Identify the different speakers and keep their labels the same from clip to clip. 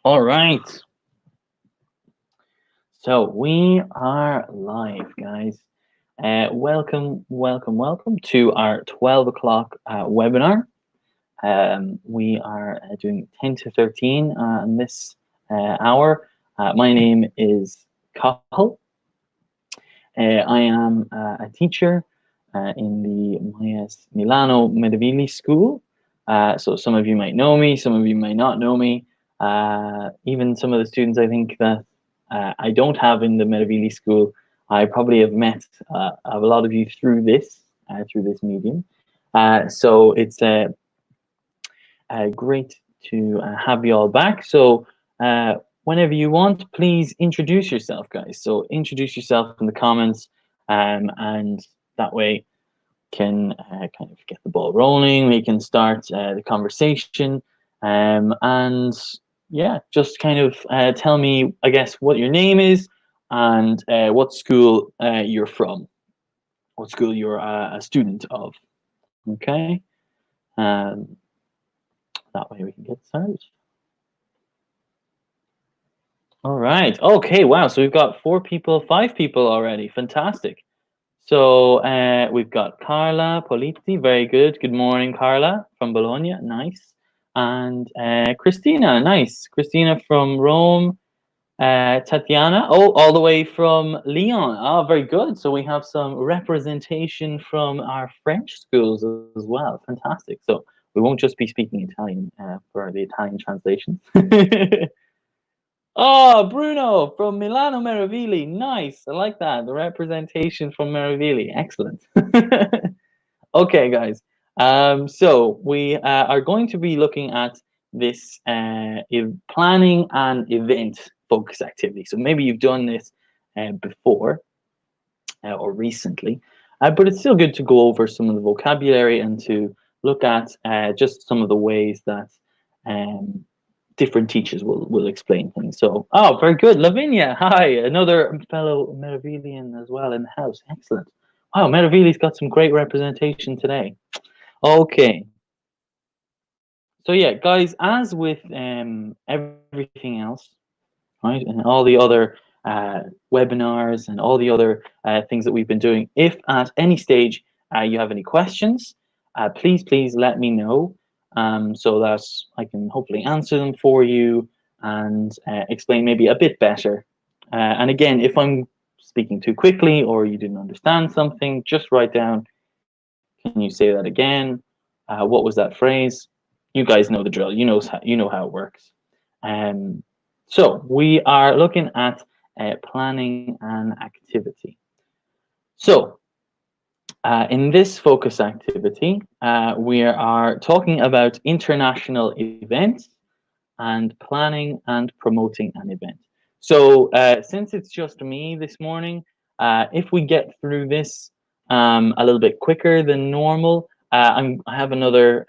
Speaker 1: All right. So we are live, guys. Welcome to our 12 o'clock webinar. We are doing 10 to 13 in this hour. My name is Cathal. I am a teacher in the Myas Milano Medavili School. So some of you might know me, some of you might not know me. Even some of the students I think that I don't have in the Medavili School, I probably have met a lot of you through this medium. So it's great to have you all back. So whenever you want, please introduce yourself, guys. So introduce yourself in the comments, and that way can kind of get the ball rolling. We can start the conversation, and yeah, just kind of tell me, I guess, what your name is and what school you're from, what school you're a student of. Okay, um, that way we can get started. All right. Okay. Wow. So we've got 4 people, 5 people already. Fantastic. So we've got Carla Politi. Very good. Good morning, Carla from Bologna. Nice. And Christina. Nice. Christina from Rome. Tatiana. Oh, all the way from Lyon. Oh, very good. So we have some representation from our French schools as well. Fantastic. So we won't just be speaking Italian for the Italian translation. Oh, Bruno from Milano Meravigli. Nice. I like that. The representation from Meravigli. Excellent. Okay, guys. So we are going to be looking at this planning an event focus activity. So maybe you've done this before or recently, but it's still good to go over some of the vocabulary and to look at just some of the ways that um, different teachers will explain things. So, oh, very good. Lavinia, hi. Another fellow Meravillian as well in the house. Excellent. Wow, Meravigli's got some great representation today. Okay. So yeah, guys, as with everything else, right, and all the other webinars and all the other things that we've been doing, if at any stage you have any questions, please let me know so that I can hopefully answer them for you and explain maybe a bit better. And again, if I'm speaking too quickly or you didn't understand something, just write down, can you say that again? What was that phrase? You guys know the drill. You know how it works. Um, so we are looking at planning an activity. So in this focus activity, we are talking about international events and planning and promoting an event. So since it's just me this morning, if we get through this a little bit quicker than normal, I have another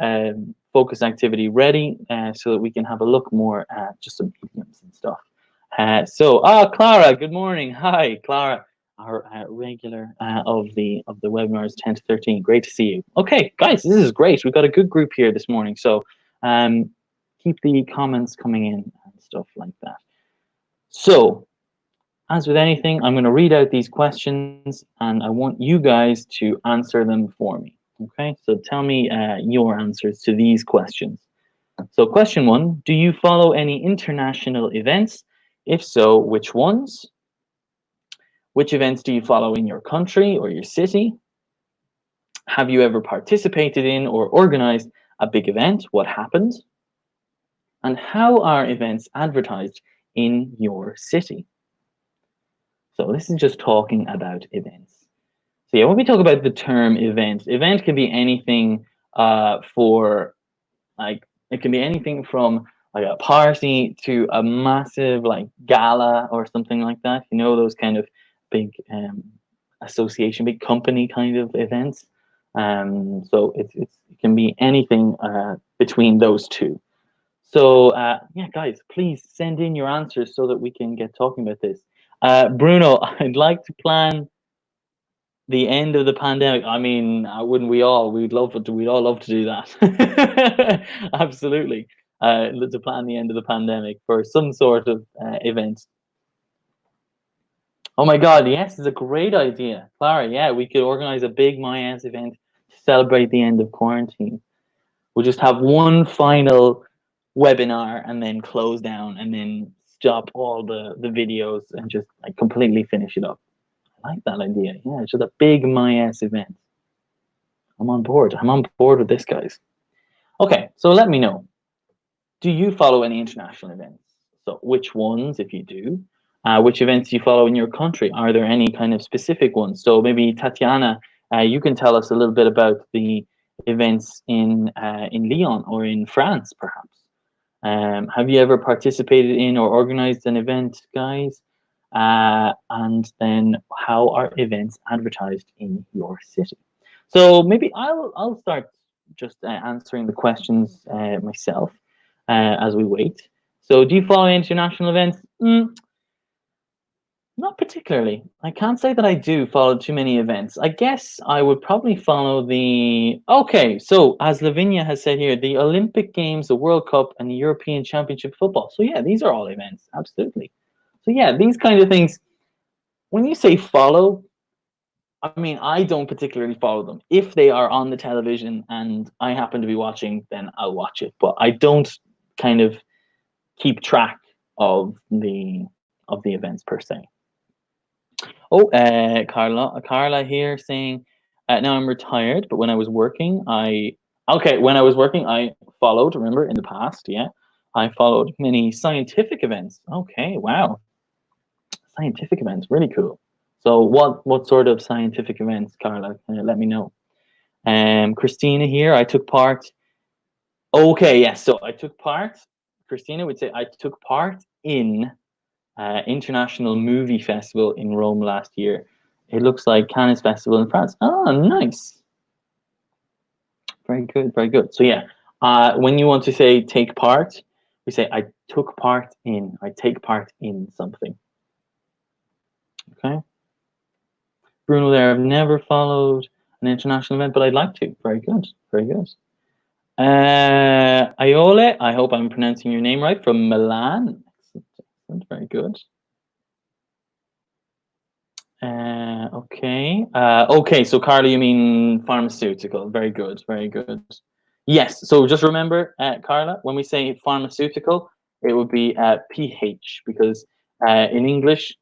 Speaker 1: focus activity ready so that we can have a look more at just some idioms and stuff. Clara, good morning. Hi, Clara, our regular of the webinars 10 to 13. Great to see you. Okay, guys, this is great. We've got a good group here this morning. So keep the comments coming in and stuff like that. So, as with anything, I'm going to read out these questions and I want you guys to answer them for me. Okay, so tell me your answers to these questions. So, question 1, do you follow any international events? If so, which ones? Which events do you follow in your country or your city? Have you ever participated in or organized a big event? What happened? And how are events advertised in your city? So this is just talking about events. So yeah, when we talk about the term event can be anything for like, it can be anything from like a party to a massive like gala or something like that. You know, those kind of big association, big company kind of events. So it can be anything between those two. So yeah, guys, please send in your answers so that we can get talking about this. Bruno, I'd like to plan the end of the pandemic. I mean, wouldn't we all? We'd all love to do that. Absolutely. to plan the end of the pandemic for some sort of event. Oh my God, yes, it's a great idea, Clara. Yeah, we could organize a big My Ass event to celebrate the end of quarantine. We'll just have one final webinar and then close down and then stop all the videos and just like completely finish it up. I like that idea. Yeah, it's just a big My Ass event. I'm on board. I'm on board with this, guys. Okay, so let me know. Do you follow any international events? So, which ones, if you do? Which events do you follow in your country? Are there any kind of specific ones? So, maybe Tatiana, you can tell us a little bit about the events in Lyon or in France, perhaps. Have you ever participated in or organized an event, guys? And then, how are events advertised in your city? So maybe I'll start just answering the questions myself as we wait. So, do you follow international events? Not particularly. I can't say that I do follow too many events. I guess I would probably follow the. Okay, so as Lavinia has said here, the Olympic Games, the World Cup, and the European Championship football. So, yeah, these are all events. Absolutely. So, yeah, these kind of things. When you say follow, I mean, I don't particularly follow them. If they are on the television and I happen to be watching, then I'll watch it. But I don't kind of keep track of the events per se. Oh, Carla here saying, now I'm retired, but when I was working, when I was working, I followed. Remember in the past, yeah, I followed many scientific events. Okay, wow, scientific events, really cool. So, what sort of scientific events, Carla? Let me know. Christina here, I took part. Okay, yes, so I took part. Christina would say I took part in International Movie Festival in Rome last year. It looks like Cannes Festival in France. Oh, nice. Very good, very good. So yeah, when you want to say take part, we say I took part in. I take part in something. Okay. Bruno there, I've never followed an international event, but I'd like to. Very good, very good. Iole, I hope I'm pronouncing your name right, from Milan. Excellent, very good. Okay, so Carla, you mean pharmaceutical. Very good, very good. Yes, so just remember, Carla, when we say pharmaceutical, it would be PH because in English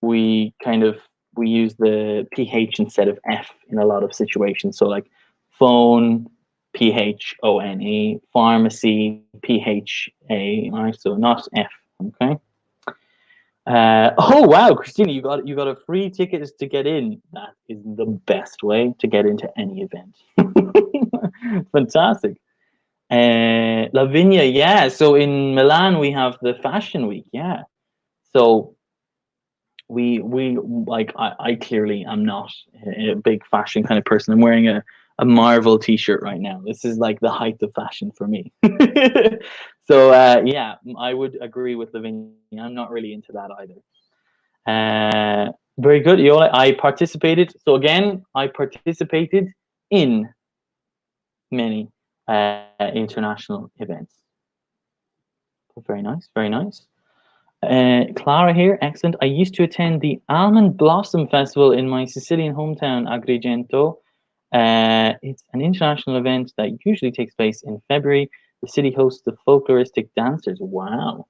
Speaker 1: we kind of we use the PH instead of F in a lot of situations. So like phone, PHONE, pharmacy, PHA, right? So not F, okay? Oh wow, Christina, you got a free ticket to get in. That is the best way to get into any event. Fantastic. Lavinia, yeah. So in Milan we have the Fashion Week, yeah. So we like I clearly am not a big fashion kind of person. I'm wearing a Marvel t-shirt right now. This is like the height of fashion for me. So yeah, I would agree with Lavinia. I'm not really into that either. Very good, Yola. I participated. So again, I participated in many international events. Very nice, very nice. Clara here, excellent. I used to attend the Almond Blossom Festival in my Sicilian hometown, Agrigento. It's an international event that usually takes place in February. The city hosts the folkloristic dancers. Wow.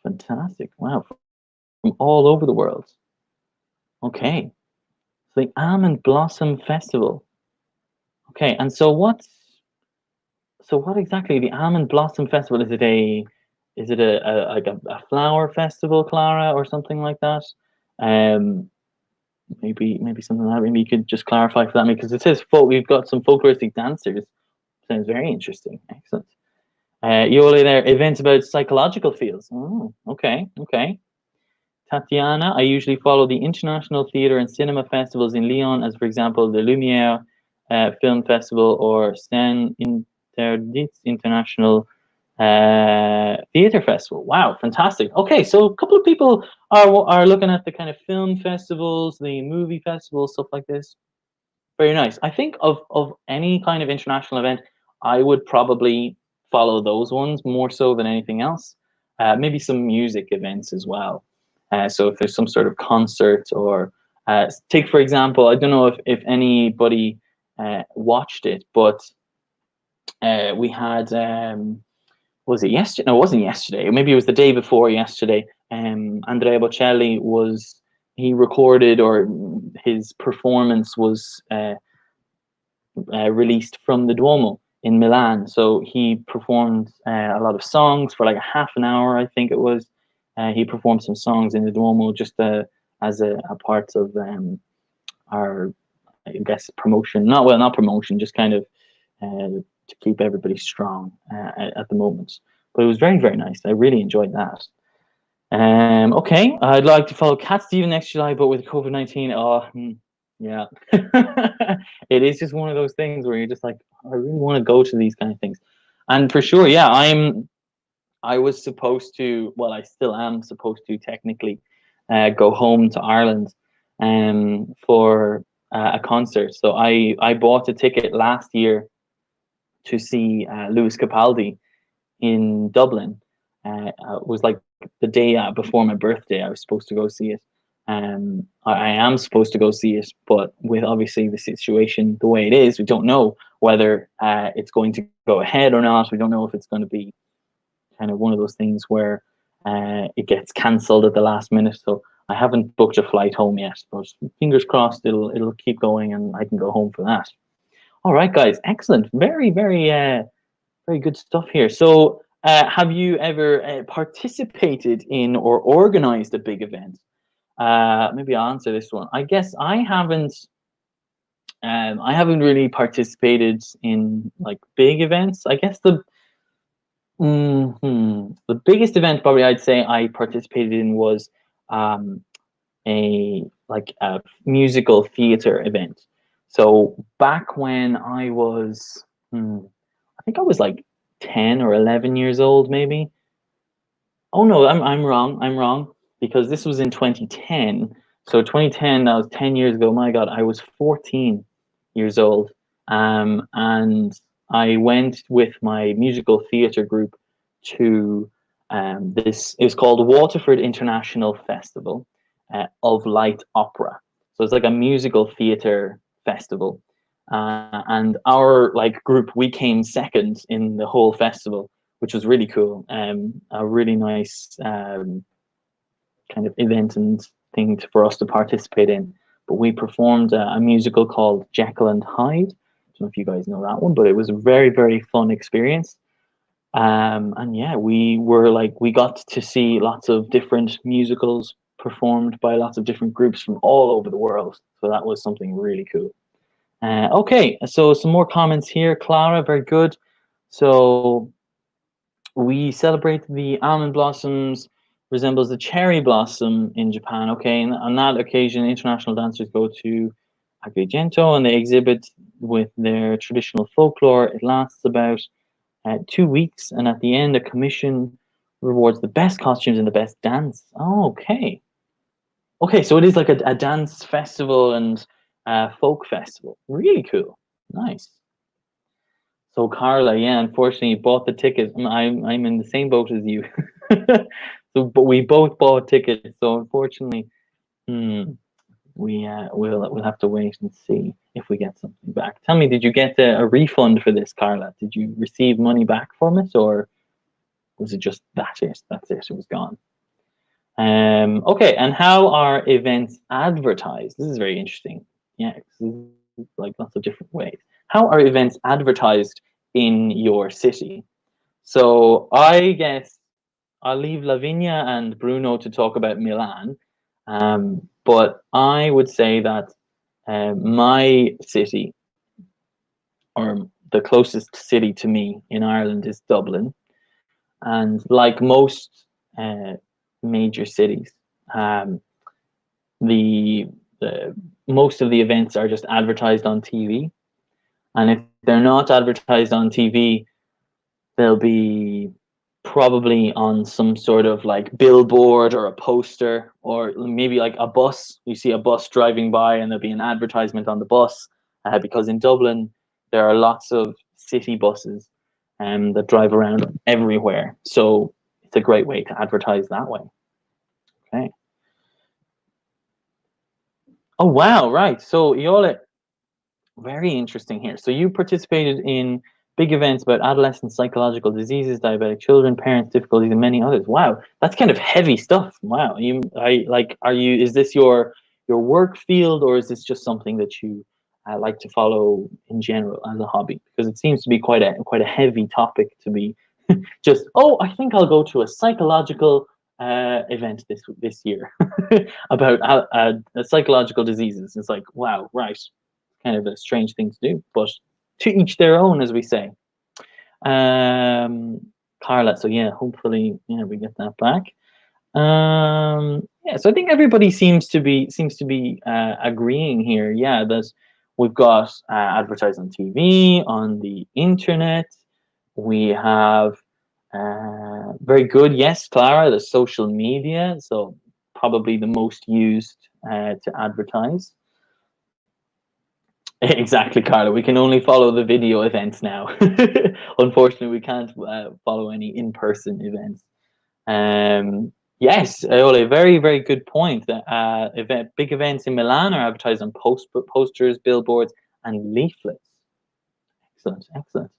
Speaker 1: Fantastic. Wow. From all over the world. Okay. So the Almond Blossom Festival. Okay, and so what exactly the Almond Blossom Festival? Is it a like a flower festival, Clara, or something like that? Um, maybe something like that. Maybe you could just clarify for that because it says folk. We've got some folkloristic dancers. Sounds very interesting. Excellent. Yoli there. Events about psychological fields. Oh, okay, okay. Tatiana, I usually follow the international theatre and cinema festivals in Lyon, as for example the Lumiere Film Festival or Stan Interdit International Theatre Festival. Wow, fantastic. Okay, so a couple of people are looking at the kind of film festivals, the movie festivals, stuff like this. Very nice. I think of any kind of international event, I would probably follow those ones more so than anything else. Maybe some music events as well. So if there's some sort of concert, or take for example, I don't know if anybody watched it, but we had was it yesterday? No, it wasn't yesterday. Maybe it was the day before yesterday. Andrea Bocelli he recorded, or his performance was released from the Duomo in Milan. So he performed a lot of songs for like a half an hour, I think it was. He performed some songs in the Duomo just as a part of our, I guess, promotion. Not promotion, just kind of to keep everybody strong at the moment. But it was very, very nice. I really enjoyed that. Okay, I'd like to follow Cat Steven next July, but with COVID-19, yeah, it is just one of those things where you're just like, I really want to go to these kind of things, and for sure, yeah, I was supposed to, well, I still am supposed to technically go home to Ireland for a concert. So I bought a ticket last year to see Lewis Capaldi in Dublin. It was like the day before my birthday. I was supposed to go see it. I am supposed to go see it, but with obviously the situation the way it is, we don't know whether it's going to go ahead or not. We don't know if it's going to be kind of one of those things where it gets cancelled at the last minute. So I haven't booked a flight home yet, but fingers crossed it'll keep going and I can go home for that. All right, guys, excellent, very very good stuff here. So, have you ever participated in or organized a big event? Maybe I'll answer this one. I guess I haven't. I haven't really participated in like big events. I guess the biggest event probably I'd say I participated in was um, a musical theater event. So back when I was, I think I was like 10 or 11 years old, maybe. Oh no, I'm wrong. I'm wrong because this was in 2010. So 2010, that was 10 years ago. My God, I was 14 years old, and I went with my musical theatre group to this. It was called Waterford International Festival of Light Opera. So it's like a musical theatre festival, and our like group, we came second in the whole festival, which was really cool. A really nice kind of event and thing for us to participate in. But we performed a musical called Jekyll and Hyde. I don't know if you guys know that one, but it was a very, very fun experience. And yeah, we got to see lots of different musicals performed by lots of different groups from all over the world. So that was something really cool. Okay, so some more comments here. Clara, very good. So we celebrate the almond blossoms resembles the cherry blossom in Japan. Okay, and on that occasion, international dancers go to Agrigento and they exhibit with their traditional folklore. It lasts about 2 weeks, and at the end, a commission rewards the best costumes and the best dance. Oh, okay. Okay, so it is like a dance festival and folk festival. Really cool. Nice. So Carla, yeah, unfortunately, bought the ticket. I'm in the same boat as you. So, but we both bought tickets. So unfortunately, hmm, we'll have to wait and see if we get something back. Tell me, did you get a refund for this, Carla? Did you receive money back from it, or was it just that it? That's it. It was gone. Okay, and how are events advertised? This is very interesting. Yeah, like lots of different ways. How are events advertised in your city? So I guess I'll leave Lavinia and Bruno to talk about Milan, but I would say that my city, or the closest city to me in Ireland, is Dublin, and like most uh, major cities, um, the most of the events are just advertised on TV, and if they're not advertised on TV, they'll be probably on some sort of like billboard or a poster, or maybe like a bus. You see a bus driving by and there'll be an advertisement on the bus, because in Dublin there are lots of city buses that drive around everywhere. So it's a great way to advertise that way. Okay. Oh wow, right. So Iole, very interesting here. So you participated in big events about adolescent psychological diseases, diabetic children, parents' difficulties, and many others. Wow, that's kind of heavy stuff. Wow, are you? Is this your work field, or is this just something that you like to follow in general as a hobby? Because it seems to be quite a heavy topic to be just. Oh, I think I'll go to a psychological event this year about psychological diseases. It's like wow, right, kind of a strange thing to do, but to each their own, as we say. Carla, so yeah, hopefully, yeah, we get that back. Yeah, so I think everybody seems to be agreeing here. Yeah, that we've got advertised on TV, on the internet. We have very good, yes, Clara, the social media. So probably the most used to advertise. Exactly, Carla. We can only follow the video events now. Unfortunately, we can't follow any in-person events. Yes, Ole, very, very good point. That big events in Milan are advertised on posters, billboards, and leaflets. Excellent, excellent.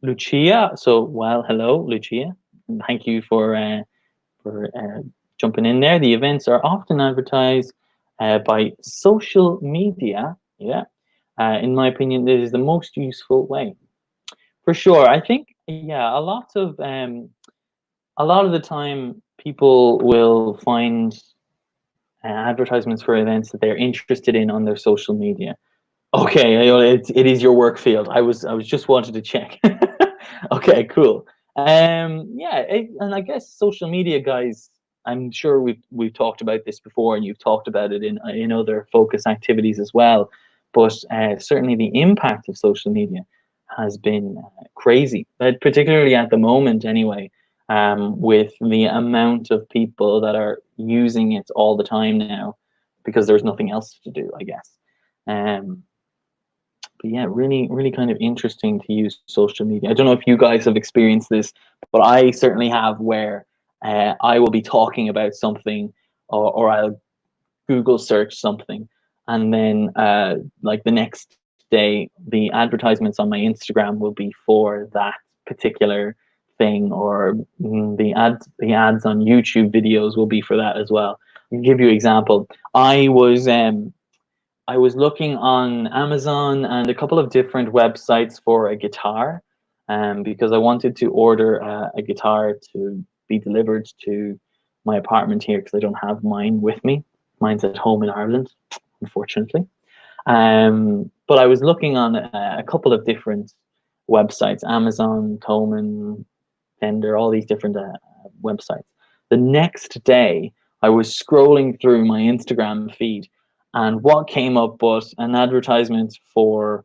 Speaker 1: Lucia. So, well, hello, Lucia. Thank you for jumping in there. The events are often advertised by social media. Yeah, in my opinion, this is the most useful way. For sure, I think yeah, a lot of the time people will find advertisements for events that they're interested in on their social media. Okay, it is your work field. I was just wanted to check. Okay, cool. Yeah, and I guess social media guys. I'm sure we've talked about this before, and you've talked about it in other focus activities as well. But certainly the impact of social media has been crazy, but particularly at the moment, anyway. With the amount of people that are using it all the time now, because there's nothing else to do, I guess. Um, but yeah, really, really kind of interesting to use social media. I don't know if you guys have experienced this, but I certainly have, where I will be talking about something, or I'll Google search something, and then like the next day, the advertisements on my Instagram will be for that particular thing, or the ads on YouTube videos will be for that as well. I'll give you an example. I was looking on Amazon and a couple of different websites for a guitar, because I wanted to order a guitar to be delivered to my apartment here, because I don't have mine with me. Mine's at home in Ireland, unfortunately. But I was looking on a couple of different websites: Amazon, Thomann, Fender, all these different websites. The next day, I was scrolling through my Instagram feed, and what came up was an advertisement for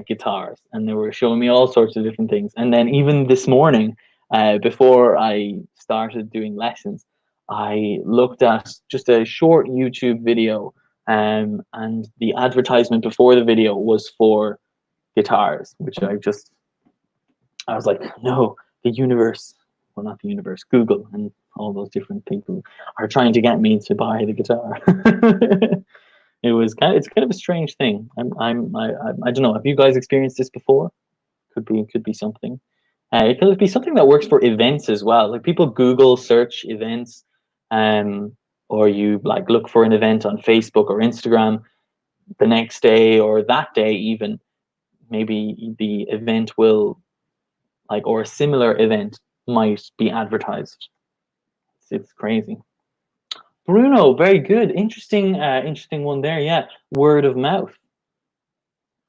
Speaker 1: guitars, and they were showing me all sorts of different things. And then even this morning, before I started doing lessons, I looked at just a short YouTube video, and the advertisement before the video was for guitars, which I was like, no, the universe, well, not the universe, Google and all those different people are trying to get me to buy the guitar. It's kind of a strange thing. I don't know. Have you guys experienced this before? Could be something. It could be something that works for events as well. Like people Google search events, or you like look for an event on Facebook or Instagram. The next day or that day, even maybe the event will, like, or a similar event might be advertised. It's crazy. Bruno, very good. Interesting one there. Yeah, word of mouth.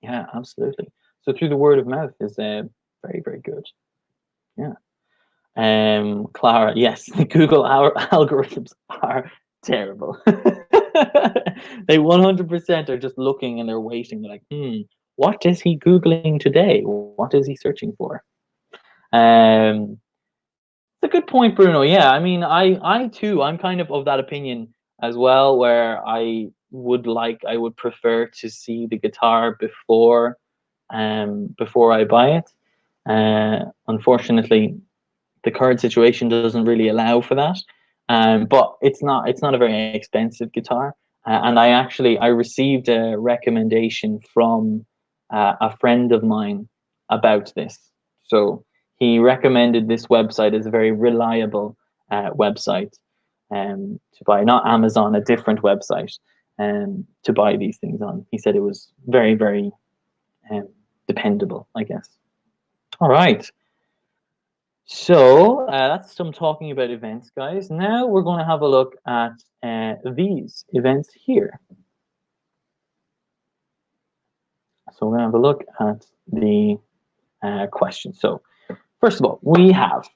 Speaker 1: Yeah, absolutely. So through the word of mouth is very, very good. Yeah. Clara, yes, the Google algorithms are terrible. They 100% are just looking and they're waiting. They're like, what is he Googling today? What is he searching for? Um, it's a good point, Bruno. Yeah, I mean, I too, I'm kind of that opinion as well, where I would prefer to see the guitar before I buy it. Unfortunately, the current situation doesn't really allow for that. But it's not a very expensive guitar, and I received a recommendation from a friend of mine about this. So he recommended this website as a very reliable website to buy, not Amazon, a different website to buy these things on. He said it was very, very um, dependable, I guess. All right. So that's some talking about events, guys. Now we're going to have a look at these events here. So we're going to have a look at the questions. So first of all, we have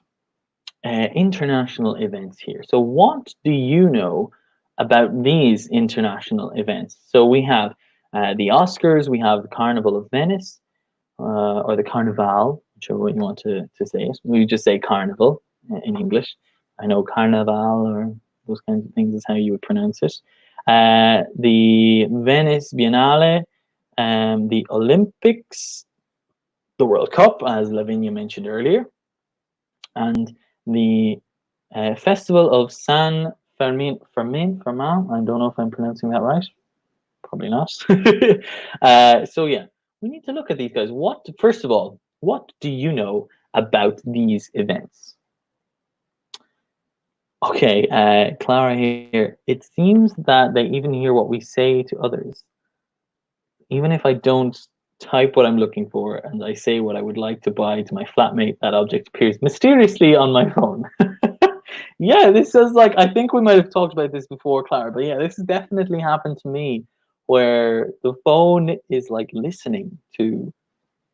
Speaker 1: international events here. So what do you know about these international events? So we have the Oscars, we have the Carnival of Venice, or the Carnival, whichever way you want to say it. We just say Carnival in English. I know Carnival or those kinds of things is how you would pronounce it. The Venice Biennale, the Olympics, the World Cup, as Lavinia mentioned earlier, and the Festival of San Fermin. I don't know if I'm pronouncing that right. Probably not. So yeah, we need to look at these guys. First of all, what do you know about these events? Okay, Clara here. It seems that they even hear what we say to others. Even if I don't type what I'm looking for and I say what I would like to buy to my flatmate, that object appears mysteriously on my phone. Yeah, this is like, I think we might have talked about this before, Clara, but yeah, this has definitely happened to me where the phone is like listening to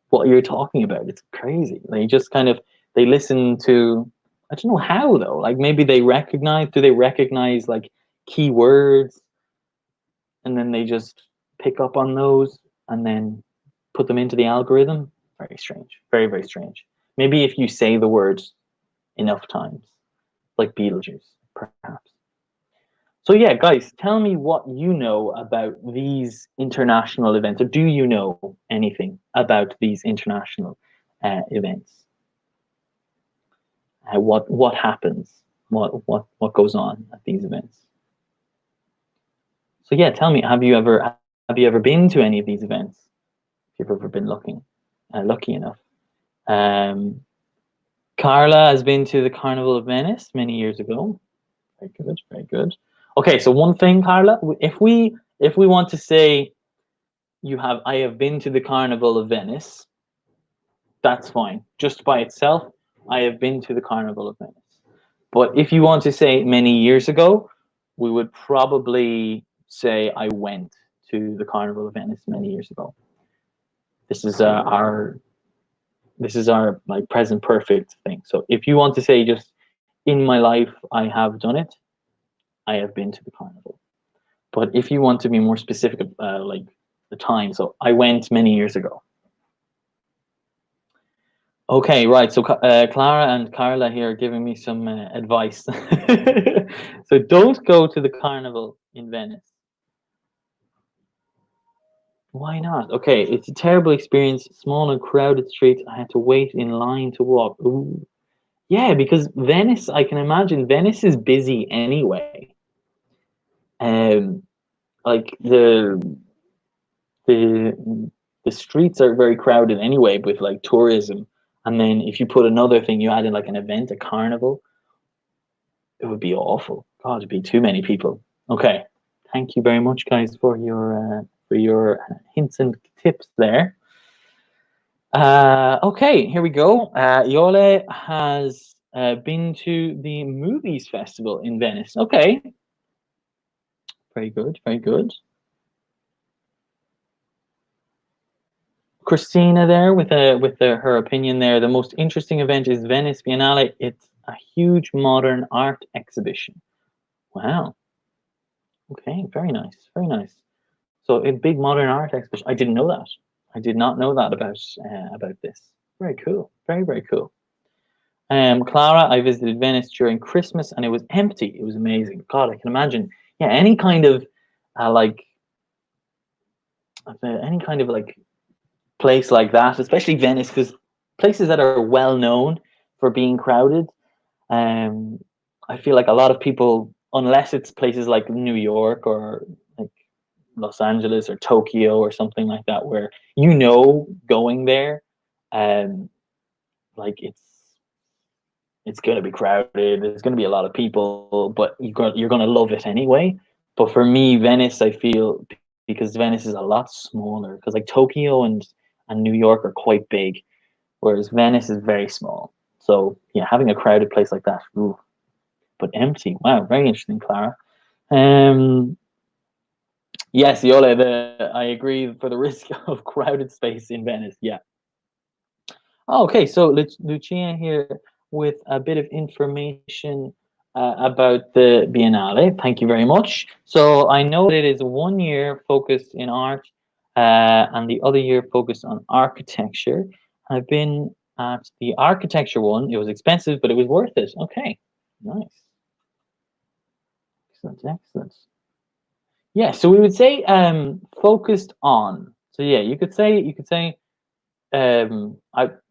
Speaker 1: what you're talking about. It's crazy. They listen to, I don't know how though, like maybe do they recognize like keywords and then they just pick up on those and then put them into the algorithm? Very strange. Very, very strange. Maybe if you say the words enough times, like Beetlejuice, perhaps. So yeah, guys, tell me what you know about these international events, or do you know anything about these international events? What happens? What goes on at these events? So yeah, tell me, have you ever been to any of these events? If you've ever been lucky enough. Um, Carla has been to the Carnival of Venice many years ago. Very good, very good. Okay, so one thing, Carla, if we want to say I have been to the Carnival of Venice, that's fine. Just by itself, I have been to the Carnival of Venice. But if you want to say many years ago, we would probably say I went to the Carnival of Venice many years ago. This is our like present perfect thing. So if you want to say just in my life I have done it, I have been to the carnival. But if you want to be more specific, like the time, so I went many years ago. Okay, right. So Clara and Carla here are giving me some advice. So don't go to the carnival in Venice. Why not? Okay, it's a terrible experience. Small and crowded streets. I had to wait in line to walk. Ooh. Yeah, because Venice, I can imagine Venice is busy anyway. Um, like the the streets are very crowded anyway with like tourism, and then if you put another thing, you add in like an event, a carnival, it would be awful. God, it'd be too many people. Okay, thank you very much, guys, for your hints and tips there. Okay, here we go. Yole has been to the movies festival in Venice. Okay, very good, very good. Christina there with her opinion there. The most interesting event is Venice Biennale. It's a huge modern art exhibition. Wow. Okay, very nice, very nice. So a big modern art exhibition. I didn't know that. I did not know that about this. Very cool. Very, very cool. Clara, I visited Venice during Christmas and it was empty. It was amazing. God, I can imagine. Yeah, any kind of like any kind of like place like that, especially Venice, because places that are well known for being crowded. Um, I feel like a lot of people, unless it's places like New York or like Los Angeles or Tokyo or something like that, where going there, um, like it's going to be crowded. There's going to be a lot of people, but you're going to love it anyway. But for me, Venice, I feel because Venice is a lot smaller, because like Tokyo and New York are quite big, whereas Venice is very small. So yeah, having a crowded place like that, ooh, but empty. Wow, very interesting, Clara. Um, yes, Yole, I agree for the risk of crowded space in Venice. Yeah. Oh, okay, so Lucia here with a bit of information about the Biennale. Thank you very much. So I know that it is 1 year focused in art and the other year focused on architecture. I've been at the architecture one. It was expensive, but it was worth it. Okay, nice. Excellent, excellent. Yeah, so we would say focused on. So yeah, you could say it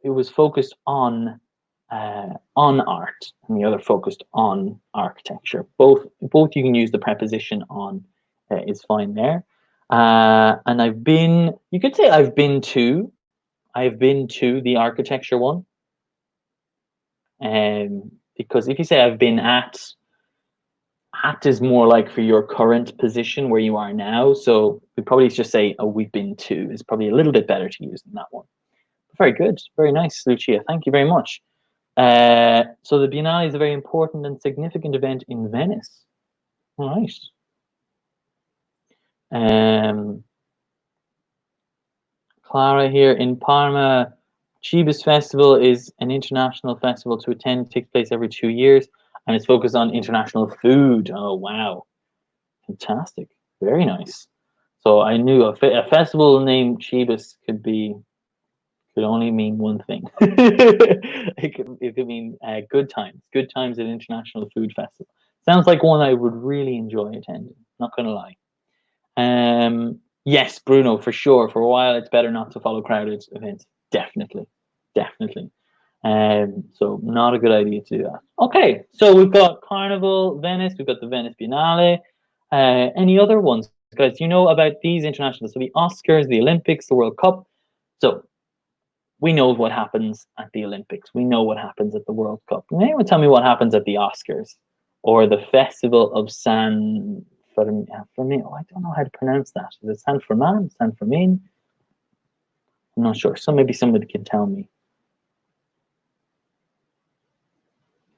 Speaker 1: was focused on art, and the other focused on architecture. Both you can use the preposition on is fine there. And you could say I've been to the architecture one, because if you say I've been at is more like for your current position where you are now. So we probably just say, oh, we've been to is probably a little bit better to use than that one. Very good. Very nice, Lucia. Thank you very much. So the Biennale is a very important and significant event in Venice. All right. Um, Clara here in Parma. Chibis Festival is an international festival to attend. It takes place every 2 years, and it's focused on international food. Oh, wow. Fantastic. Very nice. So I knew a festival named Chibis could only mean one thing. It could mean good times at International Food Festival. Sounds like one I would really enjoy attending. Not gonna lie. Yes, Bruno, for sure. For a while, it's better not to follow crowded events. Definitely, definitely. So not a good idea to do that. Okay, so we've got Carnival, Venice. We've got the Venice Biennale. Any other ones, guys? You know about these international? So the Oscars, the Olympics, the World Cup. So we know what happens at the Olympics. We know what happens at the World Cup. Can anyone tell me what happens at the Oscars or the Festival of San Fermin? Oh, I don't know how to pronounce that. Is it San Fermin? San Fermin? I'm not sure. So maybe somebody can tell me.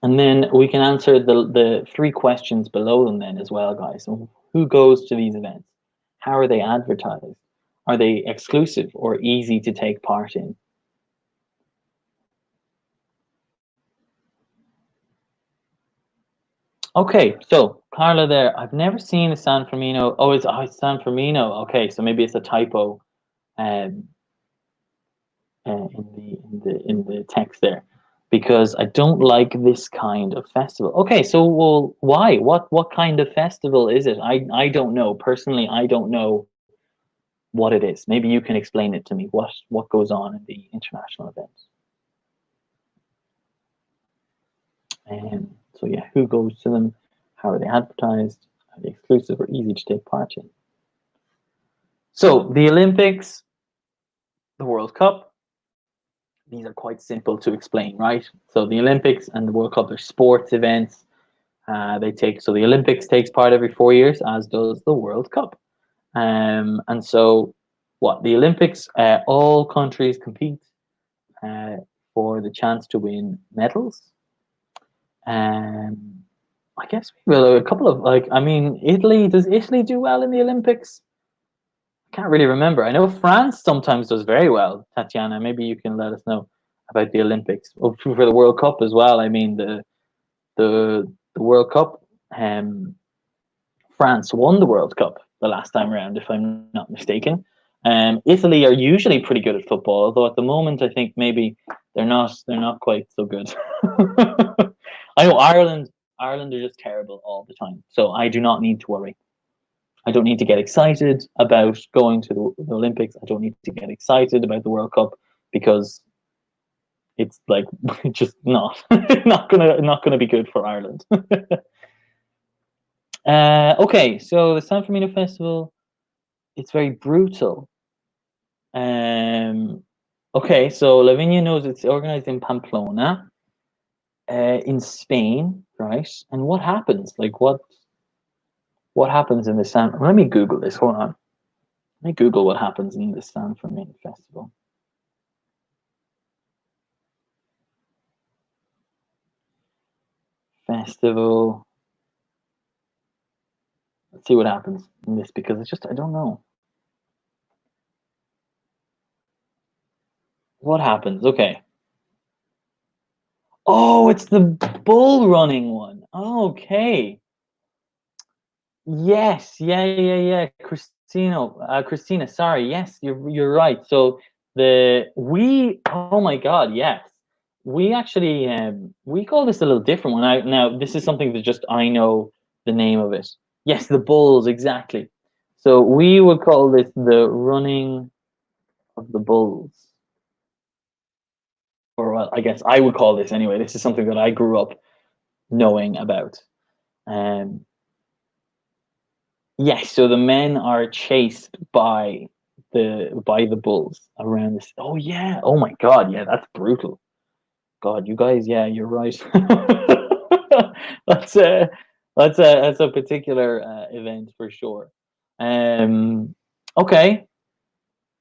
Speaker 1: And then we can answer the three questions below them then as well, guys. So who goes to these events? How are they advertised? Are they exclusive or easy to take part in? Okay, so Carla there. I've never seen a San Fermino. It's San Fermino. Okay, so maybe it's a typo um, in the text there, because I don't like this kind of festival. Okay, so well, why? What kind of festival is it? I don't know personally. I don't know what it is. Maybe you can explain it to me. What goes on in the international events? So yeah, who goes to them? How are they advertised? Are they exclusive or easy to take part in? So the Olympics, the World Cup, these are quite simple to explain, right? So the Olympics and the World Cup are sports events. So the Olympics takes part every 4 years, as does the World Cup. And so what the Olympics, all countries compete uh, for the chance to win medals. Um, I guess we will a couple of Italy. Does Italy do well in the Olympics? I can't really remember. I know France sometimes does very well. Tatiana, maybe you can let us know about the Olympics. Oh, for the World Cup as well. I mean the World Cup. France won the World Cup the last time around, if I'm not mistaken. Italy are usually pretty good at football, although at the moment I think maybe they're not. They're not quite so good. I know Ireland. Ireland are just terrible all the time, so I do not need to worry. I don't need to get excited about going to the Olympics. I don't need to get excited about the World Cup because it's like just not not gonna be good for Ireland. Okay, so the San Fermino Festival, it's very brutal. Um, okay, so Lavinia knows it's organized in Pamplona, in Spain, right? And what happens? Like what happens in the San? Let me Google this. Hold on. Let me Google what happens in the San Fermin Festival. Festival. Let's see what happens in this because it's just I don't know what happens. Okay. Oh, it's the bull running one. Okay. Yes, yeah. Christina, sorry. Yes, you're right. So oh my God, yes. We actually we call this a little different one. Now this is something that just I know the name of it. Yes, the bulls, exactly. So we would call this the running of the bulls. Or well, I guess I would call this anyway. This is something that I grew up knowing about. Um Yes, so the men are chased by the bulls around this. Oh yeah. Oh my God. Yeah, that's brutal. God, you guys. Yeah, you're right. that's a that's a particular event for sure. Um. Okay.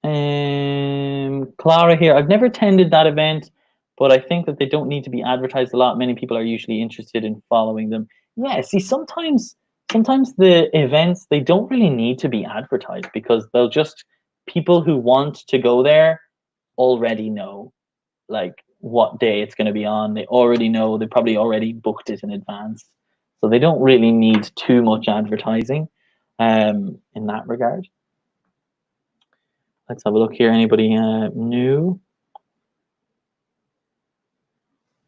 Speaker 1: Clara here. I've never attended that event, but I think that they don't need to be advertised a lot. Many people are usually interested in following them. Yeah, see, sometimes the events they don't really need to be advertised because they'll just people who want to go there already know like what day it's going to be on. They already know. They probably already booked it in advance, so they don't really need too much advertising, in that regard. Let's have a look here. Anybody new?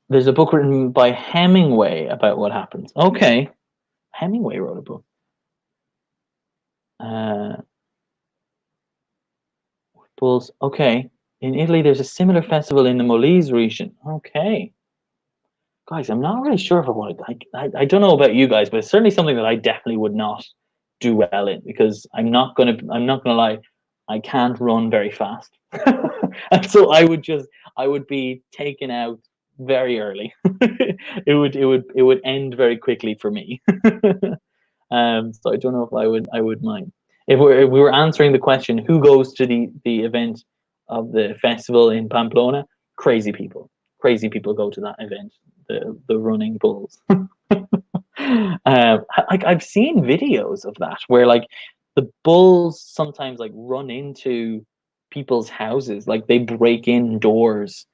Speaker 1: There's a book written by Hemingway about what happens. Okay, Hemingway wrote a book. Uh, Bulls. Okay, in Italy, there's a similar festival in the Molise region. Okay, guys, I'm not really sure if I want to. I don't know about you guys, but it's certainly something that I definitely would not do well in because I'm not gonna lie, I can't run very fast, and so I would be taken out very early. It would end very quickly for me. So I don't know if I would mind if we were answering the question who goes to the event of the festival in Pamplona. Crazy people go to that event, the running bulls. Like I've seen videos of that where like the bulls sometimes like run into people's houses, like they break in doors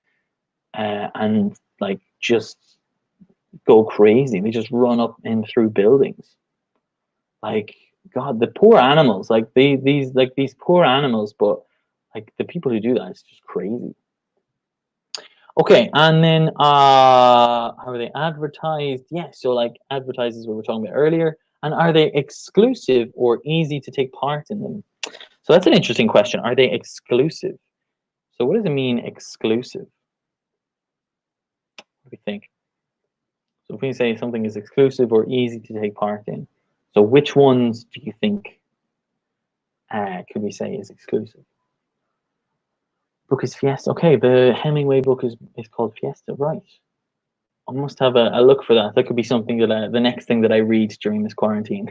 Speaker 1: and like just go crazy. They just run up and through buildings. Like God, the poor animals, like these poor animals, but like the people who do that, it's just crazy. Okay, and then how are they advertised? Yeah, so like advertised is what we were talking about earlier. And are they exclusive or easy to take part in them? So that's an interesting question. Are they exclusive? So what does it mean exclusive? What do we think? So if we say something is exclusive or easy to take part in, so which ones do you think could we say is exclusive? Book is Fiesta. Okay, the Hemingway book is called Fiesta, right? I must have a look for that. That could be something that the next thing that I read during this quarantine.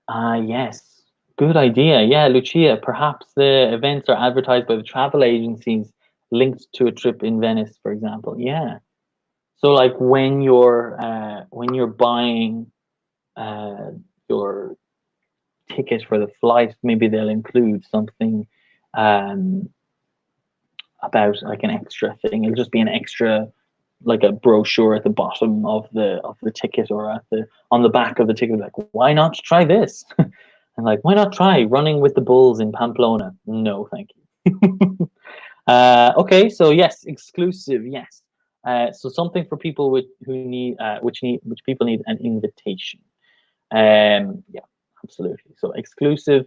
Speaker 1: Ah, yes. Good idea. Yeah, Lucia. Perhaps the events are advertised by the travel agencies linked to a trip in Venice, for example. Yeah. So like when you're buying uh your ticket for the flight, maybe they'll include something um about like an extra thing. It'll just be an extra like a brochure at the bottom of the ticket or at the on the back of the ticket like why not try this and like why not try running with the bulls in Pamplona. No thank you. Okay, so yes, exclusive, yes. So something for people who need which people need an invitation. Yeah, absolutely. So exclusive,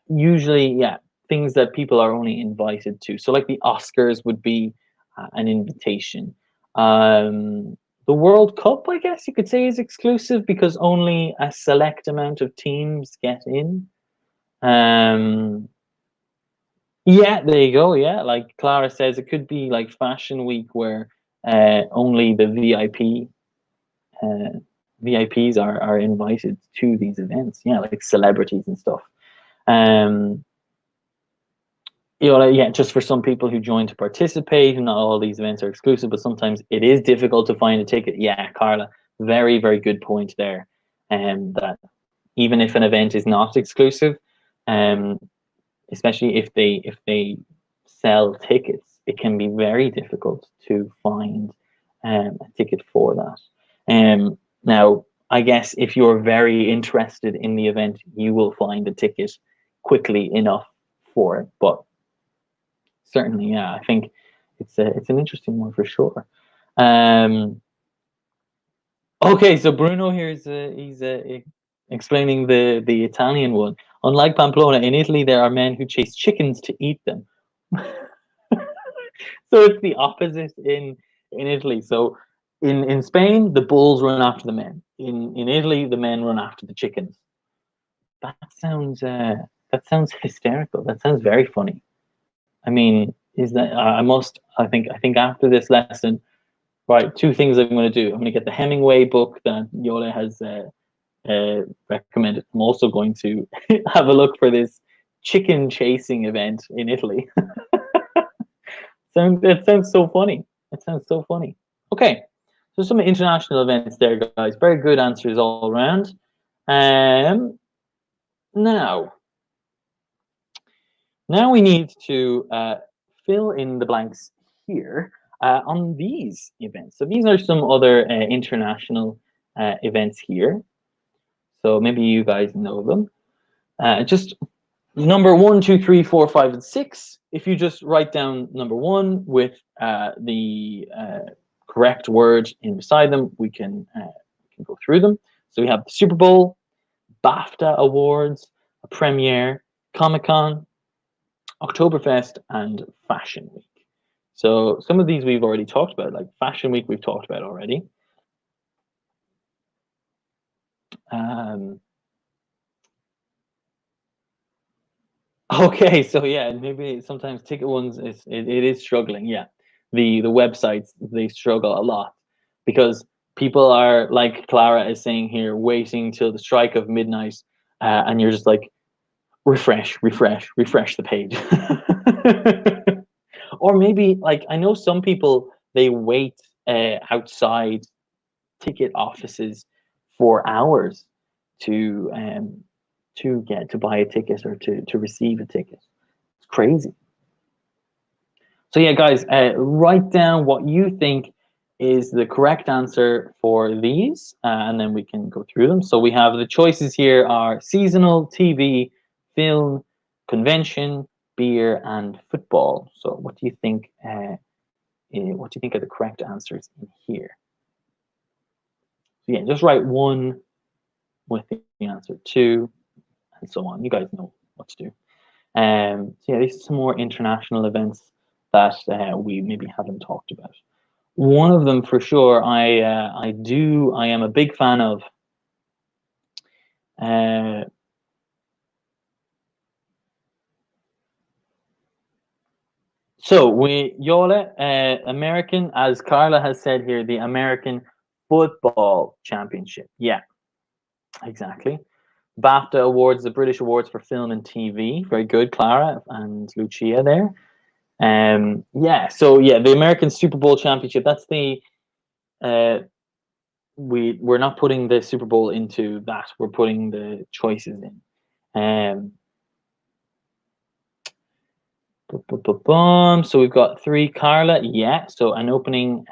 Speaker 1: usually, yeah, things that people are only invited to. So like the Oscars would be an invitation. The World Cup, I guess you could say, is exclusive because only a select amount of teams get in. Um, yeah, there you go. Yeah, like Clara says, it could be like Fashion Week where only the uh, VIPs are invited to these events. Yeah, like celebrities and stuff. Um, like, yeah, just for some people who join to participate, not all these events are exclusive, but sometimes it is difficult to find a ticket. Yeah, Carla, very, very good point there. That even if an event is not exclusive, um, especially if they sell tickets, it can be very difficult to find a ticket for that. Now, I guess if you're very interested in the event, you will find a ticket quickly enough for it. But certainly, yeah, I think it's an interesting one for sure. Um, okay, so Bruno here is he's explaining the Italian one. Unlike Pamplona, in Italy there are men who chase chickens to eat them. So it's the opposite in Italy. So in Spain, the bulls run after the men. In Italy, the men run after the chickens. That sounds that sounds hysterical. That sounds very funny. I mean, is that I think after this lesson, right, two things I'm going to do. I'm going to get the Hemingway book that Yola has recommended. I'm also going to have a look for this chicken chasing event in Italy. It sounds so funny. It sounds so funny. Okay, so some international events there, guys. Very good answers all around. Um, now, now we need to fill in the blanks here on these events. So these are some other international events here. So maybe you guys know them. Just number 1, 2, 3, 4, 5, and 6. If you just write down number 1 with the correct word in beside them, we can go through them. So we have the Super Bowl, BAFTA Awards, a premiere, Comic Con, Oktoberfest, and Fashion Week. So some of these we've already talked about, like Fashion Week we've talked about already. Okay, so yeah, maybe sometimes ticket ones it is struggling. Yeah, the websites they struggle a lot because people are like Clara is saying here, waiting till the strike of midnight, and you're just like refresh, refresh, refresh the page. Or maybe like I know some people they wait outside ticket offices for hours to um to get to buy a ticket or to receive a ticket. It's crazy. So yeah, guys, write down what you think is the correct answer for these, and then we can go through them. So we have the choices here are seasonal, TV, film, convention, beer, and football. So what do you think? What do you think are the correct answers in here? So yeah, just write 1 with the answer 2, and so on. You guys know what to do. So yeah, these are some more international events that we maybe haven't talked about. One of them for sure, I am a big fan of. Uh, so we Yola, American, as Carla has said here, the American Football Championship. Yeah, exactly. BAFTA Awards, the British Awards for Film and TV. Very good, Clara and Lucia there. Yeah, so yeah, the American Super Bowl Championship. That's the uh, we're not putting the Super Bowl into that. We're putting the choices in. So we've got 3 Carla. Yeah, so an opening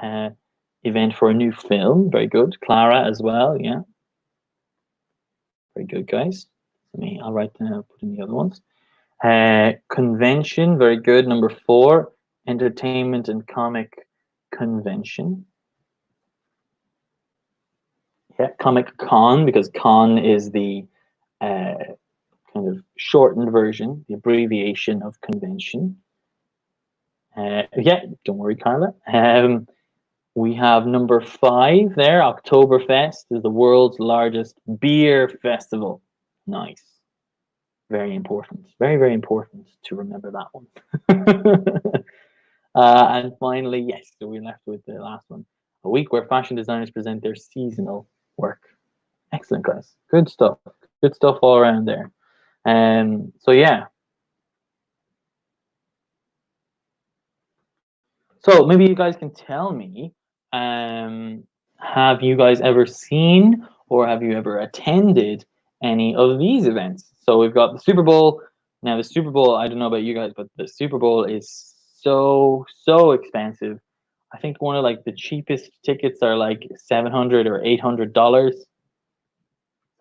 Speaker 1: event for a new film. Very good. Clara as well. Yeah, very good, guys. I'll write down, put in the other ones. Convention. Very good. Number 4, entertainment and comic convention. Yeah, Comic Con, because con is the kind of shortened version, the abbreviation of convention. Yeah, don't worry, Carla. We have number 5 there. Oktoberfest is the world's largest beer festival. Nice. Very important. Very, very important to remember that one. And finally, yes, so we're left with the last one. A week where fashion designers present their seasonal work. Excellent, guys. Good stuff. Good stuff all around there. So yeah. So maybe you guys can tell me, have you guys ever seen or have you ever attended any of these events? So we've got the Super Bowl. Now the Super Bowl, I don't know about you guys, but the Super Bowl is so expensive. I think one of like the cheapest tickets are like $700 or $800.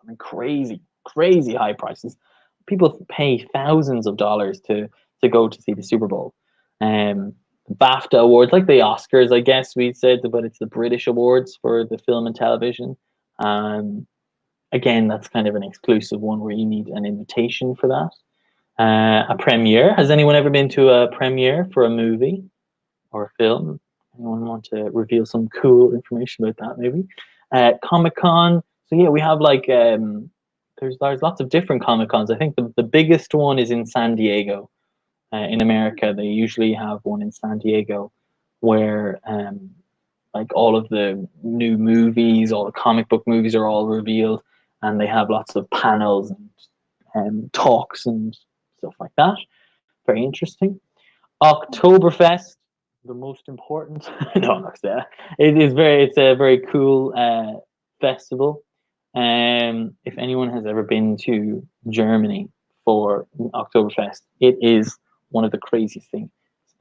Speaker 1: I mean, crazy high prices. People pay thousands of dollars to go to see the Super Bowl. BAFTA awards, like the Oscars, I guess we said, but it's the British awards for the film and television. Again, that's kind of an exclusive one where you need an invitation for that. A premiere. Has anyone ever been to a premiere for a movie or a film? Anyone want to reveal some cool information about that? Maybe. Comic Con. So yeah, we have like there's lots of different Comic Cons. I think the biggest one is in San Diego. In America, they usually have one in San Diego where like all of the new movies, all the comic book movies are all revealed, and they have lots of panels and talks and stuff like that. Very interesting. Oktoberfest, the most important. No, I'm not saying it's a very cool festival. If anyone has ever been to Germany for Oktoberfest, it is one of the craziest things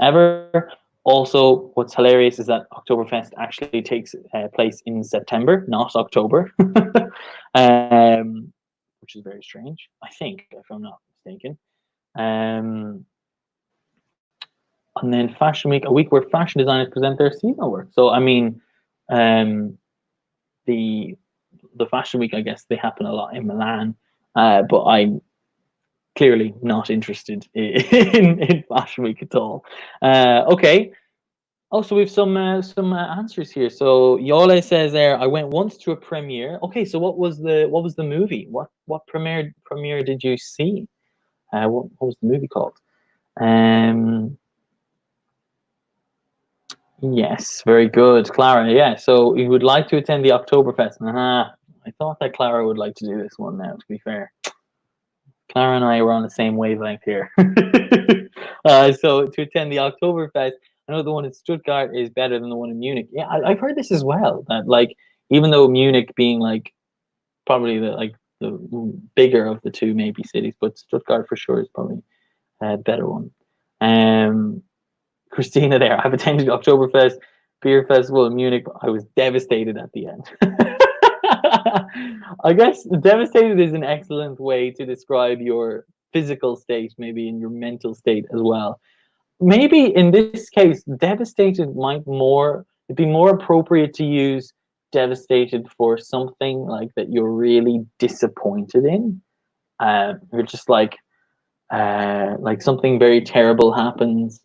Speaker 1: ever. Also, what's hilarious is that Oktoberfest actually takes place in September, not October, which is very strange, I think, if I'm not mistaken. Um, and then Fashion Week, a week where fashion designers present their seasonal work. So, I mean, um, the Fashion Week, I guess they happen a lot in Milan, but I'm clearly not interested in Fashion Week at all. Okay. Also, we have some answers here. So Yole says there, I went once to a premiere. Okay, so what was the movie? What premiere did you see? What was the movie called? Um, yes, very good, Clara. Yeah, so you would like to attend the Oktoberfest. I thought that Clara would like to do this one now. To be fair, Clara and I were on the same wavelength here. So to attend the Oktoberfest, I know the one in Stuttgart is better than the one in Munich. Yeah, I've heard this as well. That like even though Munich being like probably the bigger of the two maybe cities, but Stuttgart for sure is probably a better one. Christina there, I've attended Oktoberfest beer festival in Munich. I was devastated at the end. I guess devastated is an excellent way to describe your physical state, maybe in your mental state as well. Maybe in this case, devastated might more it'd be more appropriate to use devastated for something like that you're really disappointed in. You're just like something very terrible happens.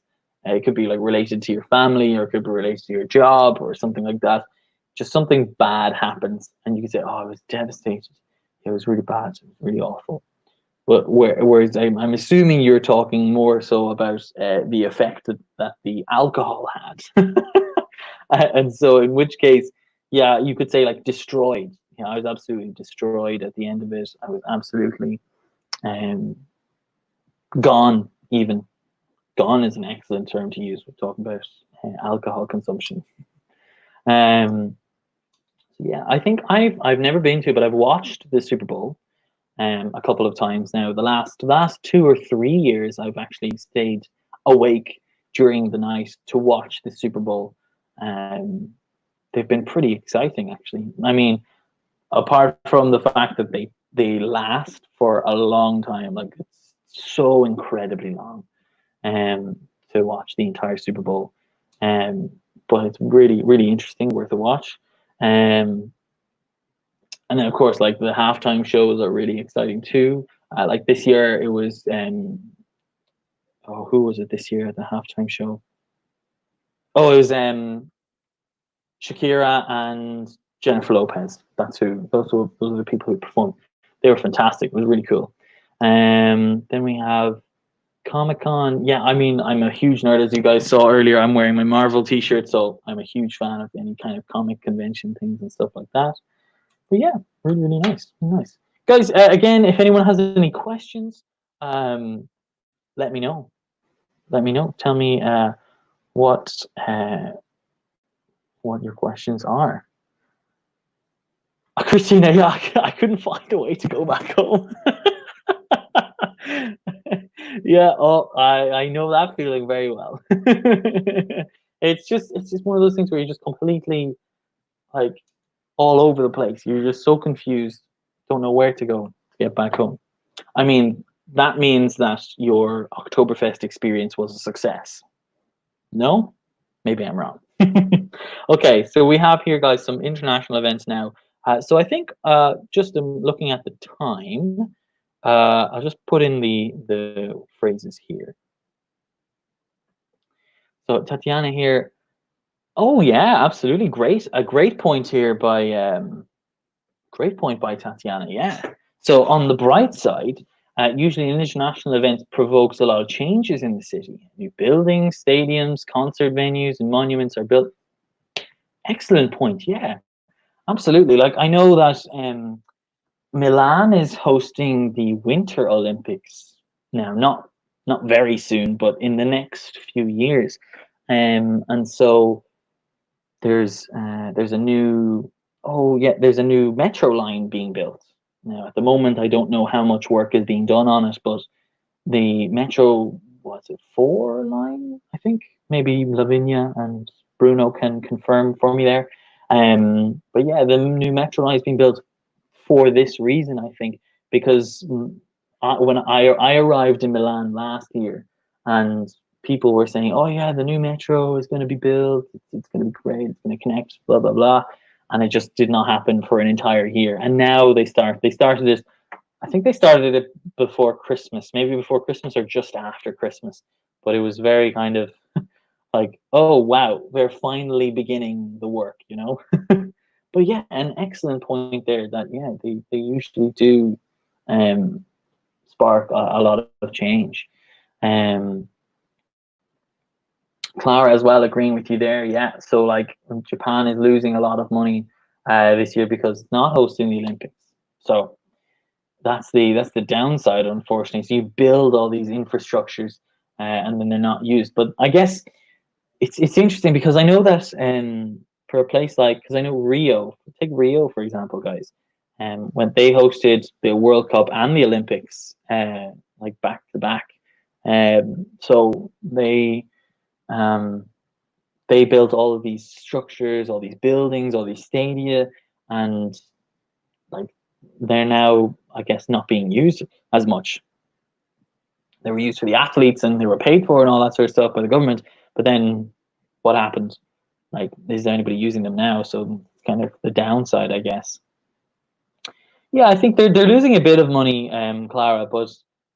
Speaker 1: It could be like related to your family, or it could be related to your job, or something like that. Just something bad happens, and you can say, "Oh, I was devastated. It was really bad. It was really awful." But whereas I'm assuming you're talking more so about the effect that the alcohol had, and so in which case, yeah, you could say like destroyed. You know, I was absolutely destroyed at the end of it. I was absolutely um, gone. Even gone is an excellent term to use. We're talking about alcohol consumption. Um, so yeah, I think I've never been to, but I've watched the Super Bowl a couple of times now. The last 2 or 3 years, I've actually stayed awake during the night to watch the Super Bowl. Um, they've been pretty exciting, actually. I mean, apart from the fact that they last for a long time, like it's so incredibly long, um, to watch the entire Super Bowl. Um, but it's really, really interesting, worth a watch. And then of course, like the halftime shows are really exciting too. Like this year, it was oh, who was it this year at the halftime show? Oh, it was Shakira and Jennifer Lopez. That's who. Those are the people who performed. They were fantastic. It was really cool. Then we have Comic Con. Yeah, I mean, I'm a huge nerd, as you guys saw earlier. I'm wearing my Marvel T-shirt, so I'm a huge fan of any kind of comic convention things and stuff like that. But yeah, really, really nice, really nice, guys. Again, if anyone has any questions, let me know. Let me know. Tell me what uh, what your questions are. Christina, yeah, I couldn't find a way to go back home. Yeah, oh, I know that feeling very well. It's just one of those things where you're just completely like all over the place. You're just so confused, don't know where to go to get back home. I mean, that means that your Oktoberfest experience was a success. No? Maybe I'm wrong. Okay, so we have here, guys, some international events now. So I think just looking at the time, I'll just put in the phrases here. So Tatiana here. Oh yeah, absolutely great. A great point here by great point by Tatiana. Yeah. So on the bright side, usually an international event provokes a lot of changes in the city. New buildings, stadiums, concert venues, and monuments are built. Excellent point. Yeah, absolutely. Like I know that Milan is hosting the Winter Olympics now, not very soon, but in the next few years. And so there's a new oh yeah there's a new metro line being built now. At the moment, I don't know how much work is being done on it, but the metro, what's it, four line, I think. Maybe Lavinia and Bruno can confirm for me there. But yeah, the new metro line is being built for this reason, I think, because when I arrived in Milan last year, and people were saying, "Oh yeah, the new metro is going to be built. It's going to be great. It's going to connect." Blah blah blah, and it just did not happen for an entire year. And now they started it. I think they started it before Christmas, maybe before Christmas or just after Christmas. But it was very kind of like, oh wow, they're finally beginning the work, you know. But yeah, an excellent point there. That yeah, they usually do um, spark a lot of change. Um, Clara as well, agreeing with you there. Yeah, so like Japan is losing a lot of money this year because it's not hosting the Olympics. So that's the downside, unfortunately. So you build all these infrastructures and then they're not used. But I guess it's interesting because I know that for a place like, because I know Rio, take Rio for example, guys. When they hosted the World Cup and the Olympics, like back to back, so um, they built all of these structures, all these buildings, all these stadia, and like they're now, I guess, not being used as much. They were used for the athletes and they were paid for and all that sort of stuff by the government. But then what happened? Like, is there anybody using them now? So it's kind of the downside, I guess. Yeah, I think they're losing a bit of money, Clara, but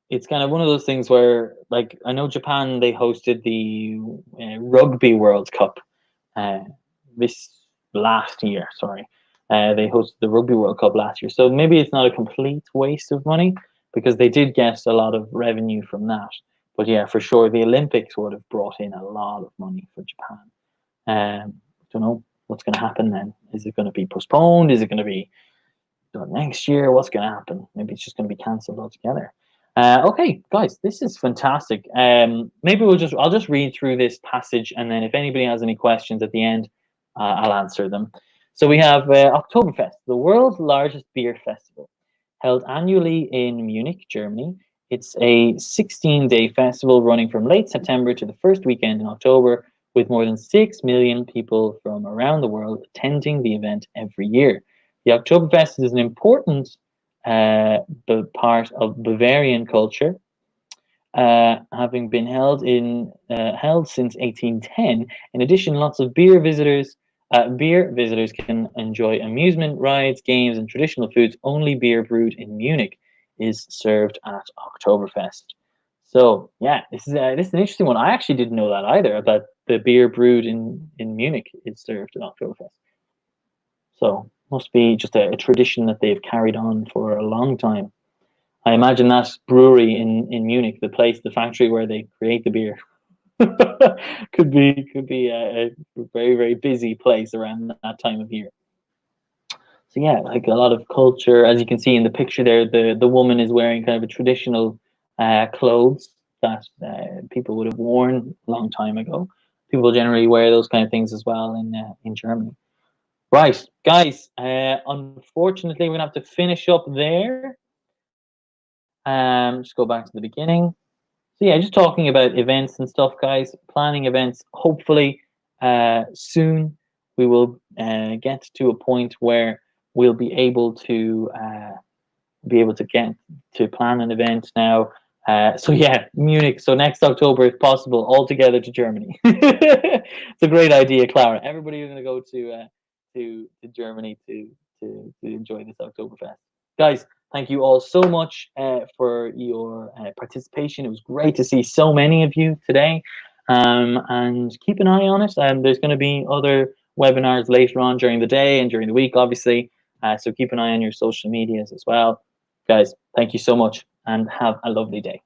Speaker 1: it's kind of one of those things where, like, I know Japan, they hosted the Rugby World Cup uh, this last year. Sorry, they hosted the Rugby World Cup last year, so maybe it's not a complete waste of money because they did get a lot of revenue from that. But yeah, for sure, the Olympics would have brought in a lot of money for Japan. Don't know what's going to happen then. Is it going to be postponed? Is it going to be done next year? What's going to happen? Maybe it's just going to be cancelled altogether. Okay, guys, this is fantastic. Maybe I'll just read through this passage, and then if anybody has any questions at the end, I'll answer them. So we have Oktoberfest, the world's largest beer festival, held annually in Munich, Germany. It's a 16-day festival running from late September to the first weekend in October, with more than 6 million people from around the world attending the event every year. The Oktoberfest is an important part of Bavarian culture. having been held since 1810. In addition, lots of beer visitors can enjoy amusement rides, games, and traditional foods. Only beer brewed in Munich is served at Oktoberfest. So yeah, this is an interesting one. I actually didn't know that either, about the beer brewed in Munich is served at Oktoberfest. So must be just a tradition that they've carried on for a long time. I imagine that brewery in Munich, the factory where they create the beer, could be a very very busy place around that time of year. So yeah, like a lot of culture, as you can see in the picture there, the woman is wearing kind of a traditional clothes that people would have worn a long time ago. People generally wear those kind of things as well in Germany. Right, guys. Unfortunately, we're gonna have to finish up there. Just go back to the beginning. So yeah, just talking about events and stuff, guys. Planning events. Hopefully, soon we will get to a point where we'll be able to get to plan an event now. So yeah, Munich. So next October, if possible, all together to Germany. It's a great idea, Clara. Everybody is going to go to Germany to enjoy this Oktoberfest. Guys, thank you all so much for your participation. It was great to see so many of you today. And keep an eye on it. There's going to be other webinars later on during the day and during the week, obviously. So keep an eye on your social medias as well. Guys, thank you so much and have a lovely day.